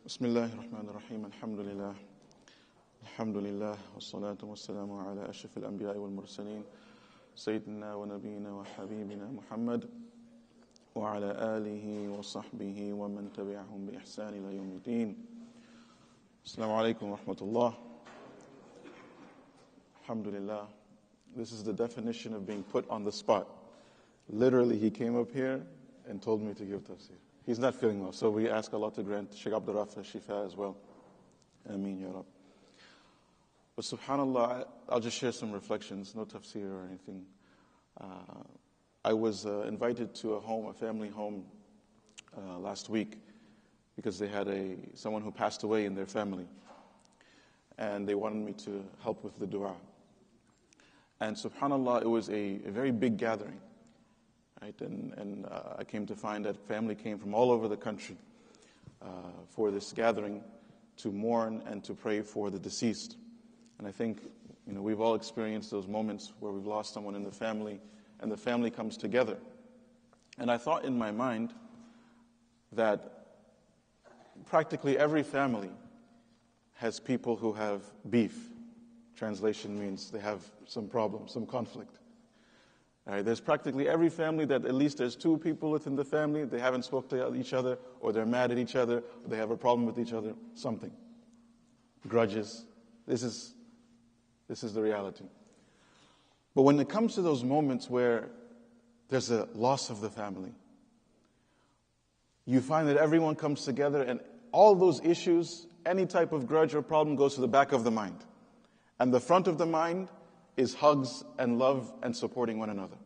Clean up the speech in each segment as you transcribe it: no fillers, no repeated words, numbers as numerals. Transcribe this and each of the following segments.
Bismillahir Rahmanir Rahim. Alhamdulillah. Alhamdulillah. Wassalatu wassalamu ala ashrafil anbiya'i wal mursaleen. Sayyidina wa nabiyyina wa habibina Muhammad wa ala alihi wa sahbihi wa man tabi'ahum bi ihsan ila yawmiddin. Assalamu alaikum wa rahmatullah. Alhamdulillah. This is the definition of being put on the spot. Literally, he came up here and told me to give tafsir. He's not feeling well, so we ask Allah to grant Shaykh Abdul Rafa Shifa as well. Ameen, Ya Rab. But subhanAllah, I'll just share some reflections, no tafsir or anything. I was invited to a family home last week because they had someone who passed away in their family. And they wanted me to help with the dua. And subhanAllah, it was a very big gathering. Right? And I came to find that family came from all over the country for this gathering to mourn and to pray for the deceased. And I think we've all experienced those moments where we've lost someone in the family and the family comes together. And I thought in my mind that practically every family has people who have beef. Translation means they have some problem, some conflict. There's practically every family that at least there's two people within the family, they haven't spoken to each other, or they're mad at each other, or they have a problem with each other, something. Grudges. This is the reality. But when it comes to those moments where there's a loss of the family, you find that everyone comes together and all those issues, any type of grudge or problem goes to the back of the mind. And the front of the mind is hugs and love and supporting one another.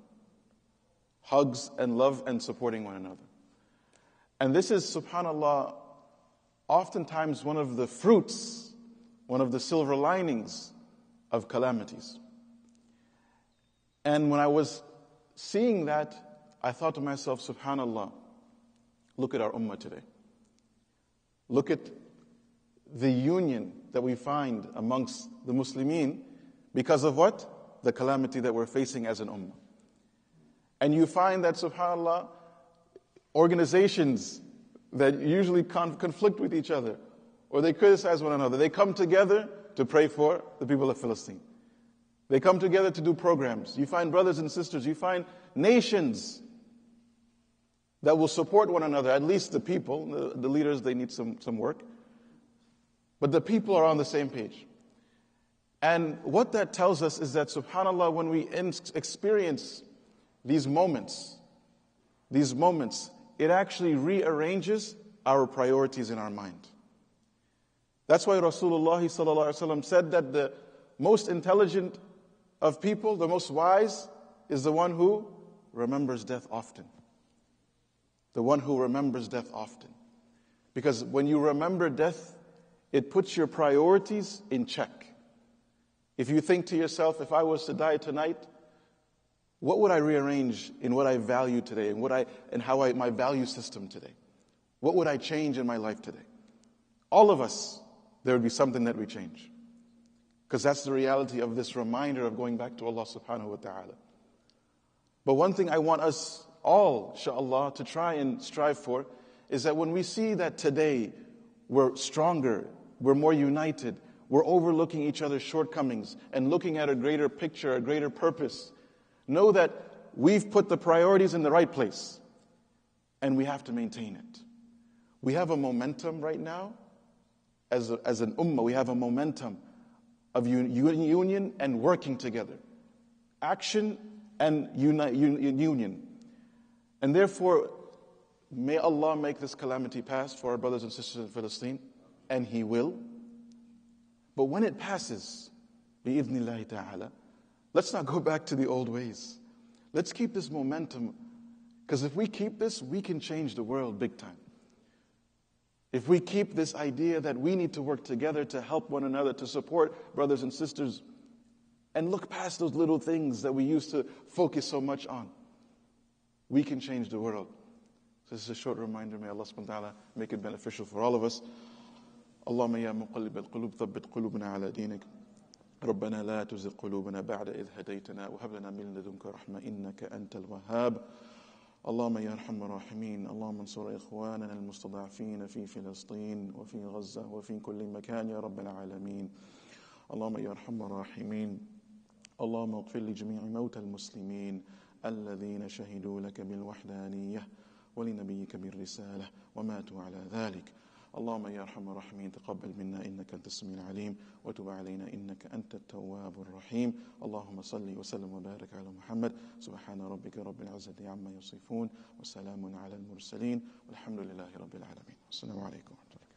Hugs and love and supporting one another. And this is, subhanAllah, oftentimes one of the fruits, one of the silver linings of calamities. And when I was seeing that, I thought to myself, subhanAllah, look at our ummah today. Look at the union that we find amongst the Muslimin because of what? The calamity that we're facing as an ummah. And you find that, subhanAllah, organizations that usually conflict with each other or they criticize one another, they come together to pray for the people of Palestine. They come together to do programs. You find brothers and sisters, you find nations that will support one another, at least the people, the leaders, they need some work. But the people are on the same page. And what that tells us is that, subhanAllah, when we experience these moments, it actually rearranges our priorities in our mind. That's why Rasulullah ﷺ said that the most intelligent of people, the most wise, is the one who remembers death often. The one who remembers death often. Because when you remember death, it puts your priorities in check. If you think to yourself, if I was to die tonight, what would I rearrange in what I value today and how my value system today? What would I change in my life today? All of us, there would be something that we change. Because that's the reality of this reminder of going back to Allah subhanahu wa ta'ala. But one thing I want us all, inshaAllah, to try and strive for is that when we see that today we're stronger, we're more united, we're overlooking each other's shortcomings and looking at a greater picture, a greater purpose. Know that we've put the priorities in the right place and we have to maintain it. We have a momentum right now as an ummah. We have a momentum of union and working together. Action and union. And therefore, may Allah make this calamity pass for our brothers and sisters in Palestine, and He will. But when it passes, bi'idhnillahi ta'ala, let's not go back to the old ways. Let's keep this momentum, because if we keep this, we can change the world big time. If we keep this idea that we need to work together to help one another, to support brothers and sisters, and look past those little things that we used to focus so much on, we can change the world. So this is a short reminder. May Allah subhanahu wa ta'ala make it beneficial for all of us. اللهم يا مقلب القلوب ثبت قلوبنا على دينك ربنا لا تزغ قلوبنا بعد إذ هديتنا وهب لنا من لدنك رحمة إنك أنت الوهاب اللهم يا أرحم الراحمين، اللهم انصر إخواننا المستضعفين في فلسطين وفي غزة وفي كل مكان يا رب العالمين. اللهم يا أرحم الراحمين، اللهم اغفر لجميع موتى المسلمين الذين شهدوا لك بالوحدانية ولنبيك بالرسالة وماتوا على ذلك. اللهم يا أرحم الراحمين، تقبل منا إنك أنت السميع العليم، وتب علينا إنك أنت التواب الرحيم. اللهم صل وسلم وبارك على محمد. سبحان ربك رب العزة عما يصفون، وسلام على المرسلين، والحمد لله رب العالمين. السلام عليكم ورحمة الله.